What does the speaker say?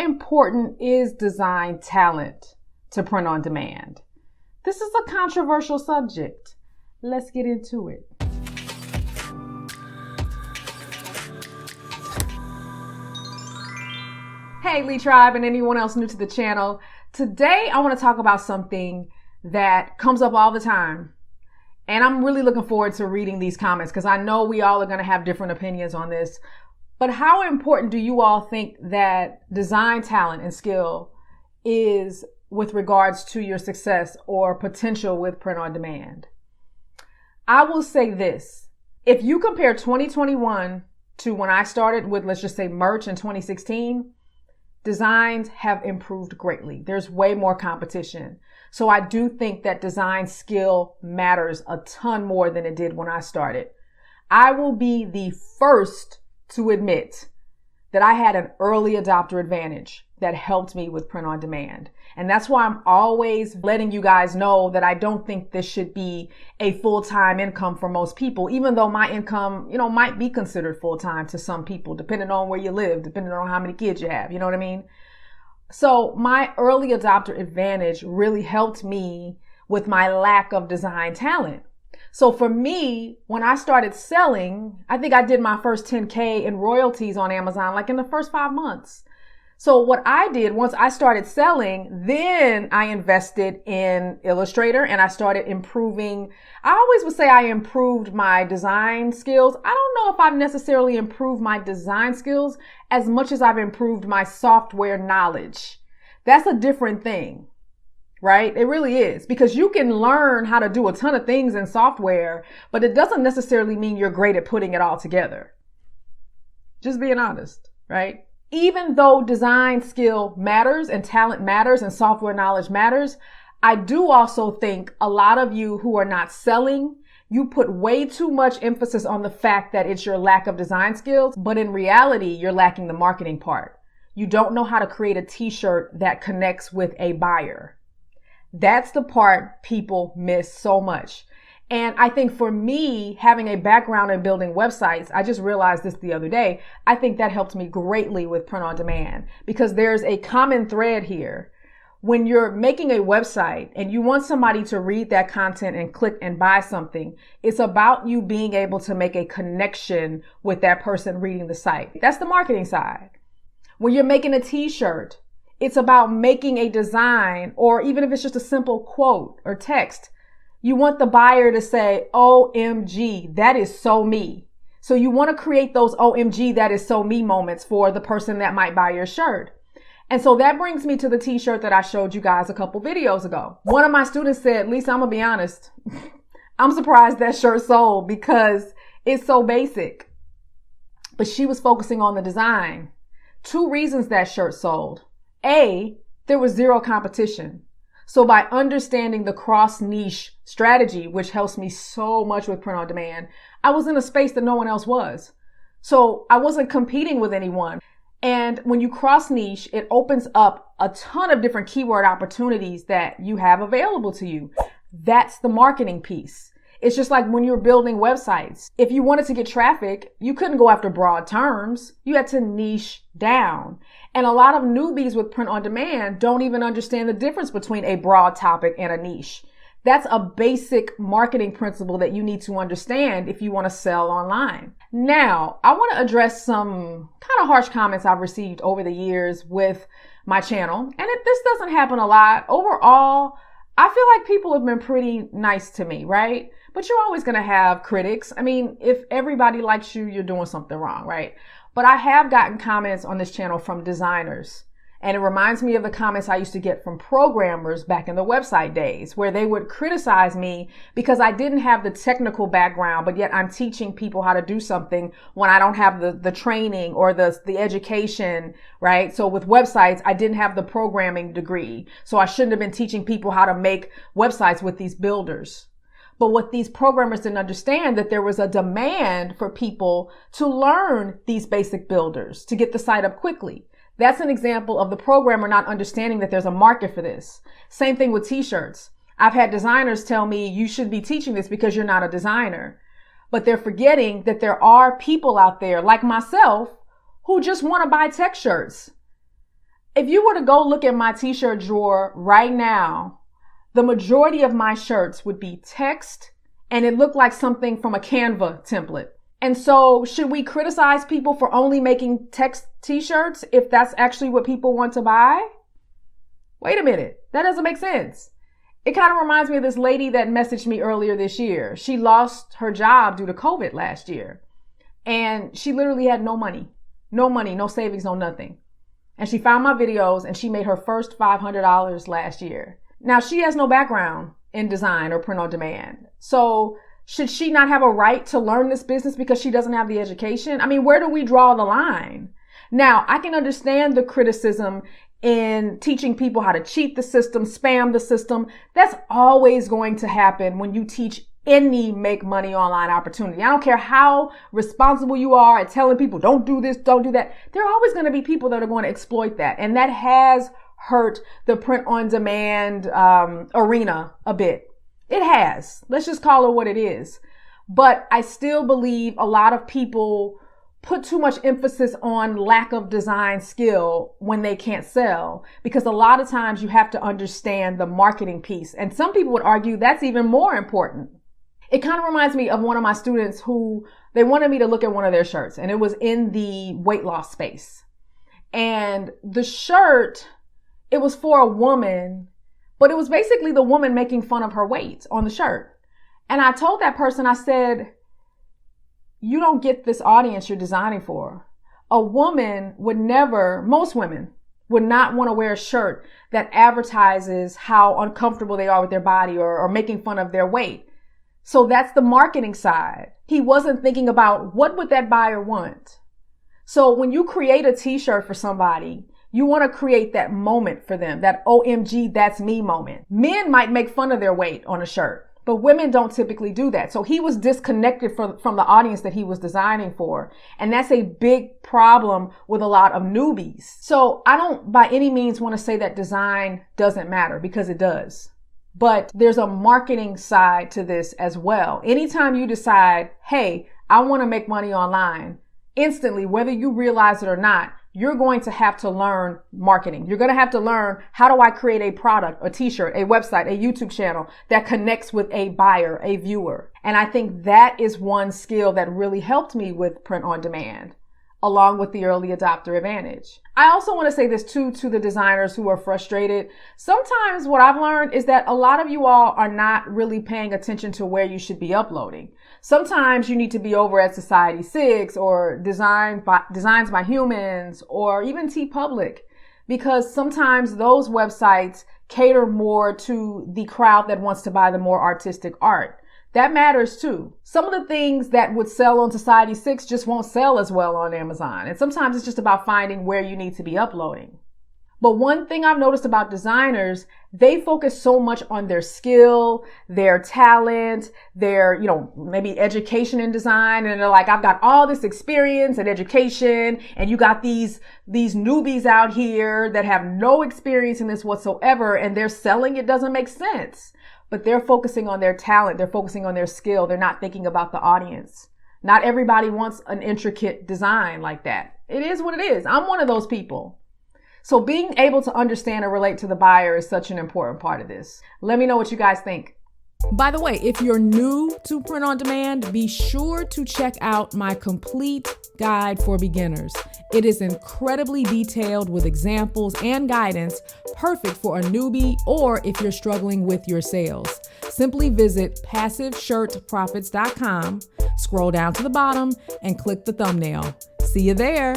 important is design talent to print on demand? This is a controversial subject. Let's get into it. Hey, Lee Tribe and anyone else new to the channel. Today, I want to talk about something that comes up all the time. And I'm really looking forward to reading these comments because I know we all are going to have different opinions on this. But how important do you all think that design talent and skill is with regards to your success or potential with print on demand? I will say this. If you compare 2021 to when I started with, let's just say, merch in 2016, designs have improved greatly. There's way more competition. So I do think that design skill matters a ton more than it did when I started. I will be the first to admit that I had an early adopter advantage that helped me with print on demand. And that's why I'm always letting you guys know that I don't think this should be a full-time income for most people, even though my income, might be considered full-time to some people, depending on where you live, depending on how many kids you have, you know what I mean? So my early adopter advantage really helped me with my lack of design talent. So for me, when I started selling, I think I did my first 10K in royalties on Amazon, like in the first 5 months. So what I did once I started selling, then I invested in Illustrator and I started improving. I always would say I improved my design skills. I don't know if I've necessarily improved my design skills as much as I've improved my software knowledge. That's a different thing, right? It really is, because you can learn how to do a ton of things in software, but it doesn't necessarily mean you're great at putting it all together. Just being honest, right? Even though design skill matters and talent matters and software knowledge matters, I do also think a lot of you who are not selling, you put way too much emphasis on the fact that it's your lack of design skills, but in reality, you're lacking the marketing part. You don't know how to create a t-shirt that connects with a buyer. That's the part people miss so much. And I think for me, having a background in building websites, I just realized this the other day, I think that helped me greatly with print on demand because there's a common thread here. When you're making a website and you want somebody to read that content and click and buy something, it's about you being able to make a connection with that person reading the site. That's the marketing side. When you're making a t-shirt, it's about making a design, or even if it's just a simple quote or text, you want the buyer to say, OMG, that is so me. So you want to create those OMG, that is so me moments for the person that might buy your shirt. And so that brings me to the t-shirt that I showed you guys a couple videos ago. One of my students said, Lisa, I'm going to be honest. I'm surprised that shirt sold because it's so basic. But she was focusing on the design. 2 reasons that shirt sold. A, there was zero competition. So by understanding the cross niche strategy, which helps me so much with print on demand, I was in a space that no one else was. So I wasn't competing with anyone. And when you cross niche, it opens up a ton of different keyword opportunities that you have available to you. That's the marketing piece. It's just like when you're building websites. If you wanted to get traffic, you couldn't go after broad terms. You had to niche down. And a lot of newbies with print on demand don't even understand the difference between a broad topic and a niche. That's a basic marketing principle that you need to understand if you want to sell online. Now, I want to address some kind of harsh comments I've received over the years with my channel. And this doesn't happen a lot. Overall, I feel like people have been pretty nice to me, right? But you're always going to have critics. I mean, if everybody likes you, you're doing something wrong, right? But I have gotten comments on this channel from designers. And it reminds me of the comments I used to get from programmers back in the website days, where they would criticize me because I didn't have the technical background, but yet I'm teaching people how to do something when I don't have the training or the education, right? So with websites, I didn't have the programming degree. So I shouldn't have been teaching people how to make websites with these builders. But what these programmers didn't understand, that there was a demand for people to learn these basic builders to get the site up quickly. That's an example of the programmer not understanding that there's a market for this. Same thing with t-shirts. I've had designers tell me you should be teaching this because you're not a designer. But they're forgetting that there are people out there like myself who just want to buy tech shirts. If you were to go look at my t-shirt drawer right now, the majority of my shirts would be text and it looked like something from a Canva template. And so should we criticize people for only making text t-shirts if that's actually what people want to buy? Wait a minute. That doesn't make sense. It kind of reminds me of this lady that messaged me earlier this year. She lost her job due to COVID last year. And she literally had no money, no savings, no nothing. And she found my videos and she made her first $500 last year. Now she has no background in design or print on demand. So should she not have a right to learn this business because she doesn't have the education? I mean, where do we draw the line? Now, I can understand the criticism in teaching people how to cheat the system, spam the system. That's always going to happen when you teach any make money online opportunity. I don't care how responsible you are at telling people, don't do this, don't do that. There are always going to be people that are going to exploit that. And that has hurt the print on demand arena a bit. It has. Let's just call it what it is. But I still believe a lot of people put too much emphasis on lack of design skill when they can't sell, because a lot of times you have to understand the marketing piece. And some people would argue that's even more important. It kind of reminds me of one of my students who they wanted me to look at one of their shirts, and it was in the weight loss space. And the shirt, it was for a woman, but it was basically the woman making fun of her weight on the shirt. And I told that person, I said, you don't get this audience you're designing for. A woman would never, most women would not want to wear a shirt that advertises how uncomfortable they are with their body or making fun of their weight. So that's the marketing side. He wasn't thinking about what would that buyer want. So when you create a t-shirt for somebody, you want to create that moment for them, that OMG, that's me moment. Men might make fun of their weight on a shirt, but women don't typically do that. So he was disconnected from the audience that he was designing for. And that's a big problem with a lot of newbies. So I don't by any means want to say that design doesn't matter, because it does. But there's a marketing side to this as well. Anytime you decide, hey, I want to make money online, instantly, whether you realize it or not, you're going to have to learn marketing. You're going to have to learn, how do I create a product, a t-shirt, a website, a YouTube channel that connects with a buyer, a viewer. And I think that is one skill that really helped me with print on demand, along with the early adopter advantage. I also want to say this too to the designers who are frustrated. Sometimes what I've learned is that a lot of you all are not really paying attention to where you should be uploading. Sometimes you need to be over at Society6 or Designs by Humans or even TeePublic, because sometimes those websites cater more to the crowd that wants to buy the more artistic art. That matters too. Some of the things that would sell on Society6 just won't sell as well on Amazon. And sometimes it's just about finding where you need to be uploading. But one thing I've noticed about designers, they focus so much on their skill, their talent, their, maybe education in design. And they're like, I've got all this experience and education, and you got these newbies out here that have no experience in this whatsoever, and they're selling. It doesn't make sense. But they're focusing on their talent. They're focusing on their skill. They're not thinking about the audience. Not everybody wants an intricate design like that. It is what it is. I'm one of those people. So being able to understand and relate to the buyer is such an important part of this. Let me know what you guys think. By the way, if you're new to print on demand, be sure to check out my complete guide for beginners. It is incredibly detailed with examples and guidance, perfect for a newbie or if you're struggling with your sales. Simply visit passiveshirtprofits.com, scroll down to the bottom, and click the thumbnail. See you there.